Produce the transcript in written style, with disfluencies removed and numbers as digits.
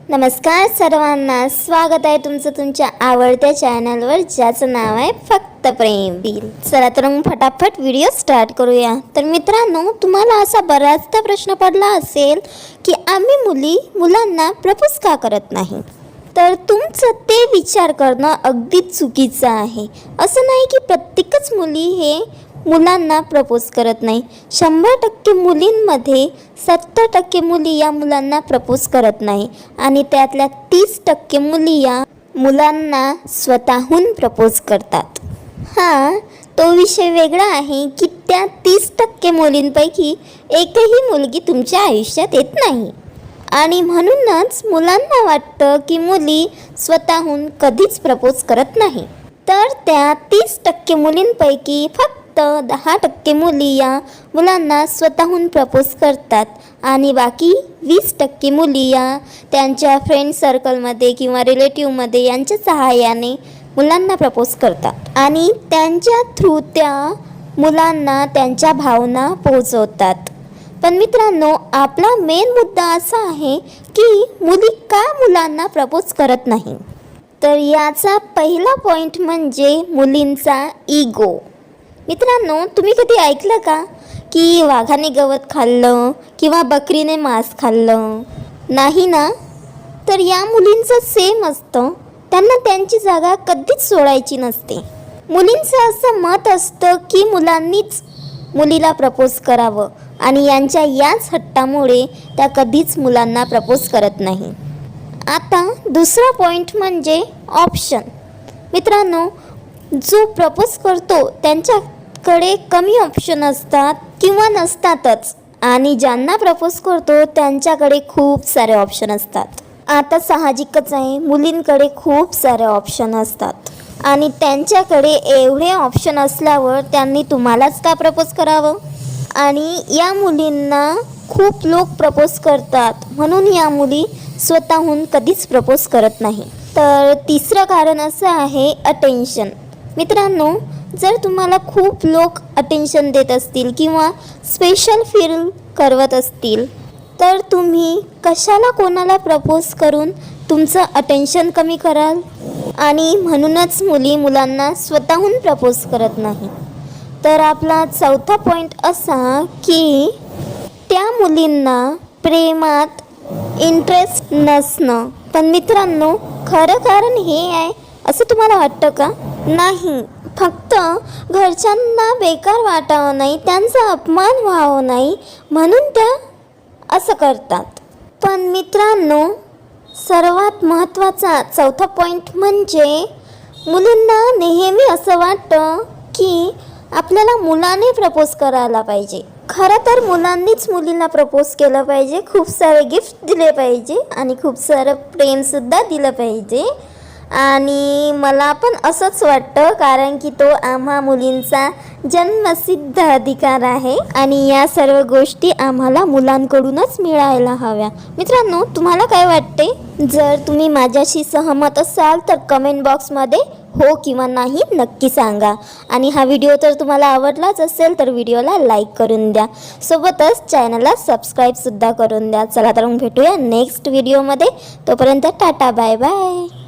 नमस्कार सर्वांना, स्वागत आहे तुमचं तुमच्या आवडत्या चॅनलवर ज्याचं नाव आहे फक्त प्रेम बिल। चला तर मग फटाफट व्हिडिओ स्टार्ट करूया। तर मित्रांनो, तुम्हाला असा बराचदा प्रश्न पडला असेल की आम्ही मुलांना प्रपोज का करत नाही। तर तुमचं ते विचार करणं अगदी चुकीचं आहे। असं नाही की प्रत्येकच मुली हे मुलांना प्रपोज करत नाही। 100% मुलींमध्ये 70% मुली या मुलांना प्रपोज करत नाही आणि त्यातल्या 30% मुली या मुलांना स्वतःहून प्रपोज करतात। तो विषय वेगळा आहे की त्या 30% मुलींपैकी एकही मुलगी तुमच्या आयुष्यात येत नाही आणि म्हणूनच मुलांना वाटतं की मुली स्वतःहून कधीच प्रपोज करत नाही। तर त्या 30% मुलींपैकी फक्त 10% मुली या मुलांना स्वतःहून प्रपोज करतात आणि बाकी 20% मुली या त्यांच्या फ्रेंड सर्कलमध्ये किंवा रिलेटिव्हमध्ये यांच्या सहाय्याने मुलांना प्रपोज करतात आणि त्यांच्या थ्रू त्या मुलांना त्यांच्या भावना पोहोचवतात। पण मित्रांनो, आपला मेन मुद्दा असा आहे की मुली का मुलांना प्रपोज करत नाही। तर याचा पहिला पॉईंट म्हणजे मुलींचा इगो। मित्रांनो, तुम्ही कधी ऐकलं का की वाघाने गवत खाल्लं किंवा बकरीने मांस खाल्लं? नाही ना? तर या मुलींचं सेम असतं, त्यांना त्यांची जागा कधीच सोडायची नसते। मुलींचं असं मत असतं की मुलांनीच मुलीला प्रपोज करावं आणि यांच्या याच हट्टामुळे त्या कधीच मुलांना प्रपोज करत नाही। आता दुसरा पॉईंट म्हणजे ऑप्शन। मित्रांनो, जो प्रपोज करतो त्यांच्याकडे कमी ऑप्शन असतात किंवा नसतातच आणि ज्यांना प्रपोज करतो त्यांच्याकडे खूप सारे ऑप्शन असतात। आता साहजिकच आहे, मुलींकडे खूप सारे ऑप्शन असतात आणि त्यांच्याकडे एवढे ऑप्शन असल्यावर त्यांनी तुम्हालाच का प्रपोज करावं? आणि या मुलींना खूप लोक प्रपोज करतात म्हणून या मुली स्वतःहून कधीच प्रपोज करत नाही। तर तिसरं कारण असं आहे अटेन्शन। मित्रांनो, जर तुम्हाला खूप लोक अटेन्शन देत असतील किंवा स्पेशल फील करवत असतील तर तुम्ही कशाला कोणाला प्रपोज करून तुमचं अटेन्शन कमी कराल? आणि म्हणूनच मुली मुलांना स्वतःहून प्रपोज करत नाही। तर आपला चौथा पॉईंट असा की त्या मुलींना प्रेमात इंटरेस्ट नसणं। पण मित्रांनो, खरं कारण हे आहे असं तुम्हाला वाटतं का? नाही, फक्त घरच्यांना बेकार वाटावं नाही, त्यांचा अपमान व्हावं नाही म्हणून त्या असं करतात। पण मित्रांनो, सर्वात महत्त्वाचा चौथा पॉईंट म्हणजे मुलींना नेहमी असं वाटतं की आपल्याला मुलाने प्रपोज करायला पाहिजे। खरं तर मुलांनीच मुलींना प्रपोज केलं पाहिजे, खूप सारे गिफ्ट दिले पाहिजे आणि खूप सारं प्रेमसुद्धा दिलं पाहिजे। आणि मला पण असंच वाटतं, कारण की तो आम्हा मुलींचा जन्मसिद्ध अधिकार आहे आणि या सर्व गोष्टी आम्हाला मुलांकडूनच मिळायला हव्या। मित्रांनो, तुम्हाला काय वाटते? जर तुम्ही माझ्याशी सहमत असाल तर कमेंट बॉक्समध्ये हो किंवा नाही नक्की सांगा। आणि हा व्हिडिओ तर तुम्हाला आवडलाच असेल तर व्हिडिओला लाईक करून द्या, सोबतच चॅनलला सबस्क्राईबसुद्धा करून द्या। चला तर मग भेटूया नेक्स्ट व्हिडिओमध्ये। तोपर्यंत टाटा, बाय बाय।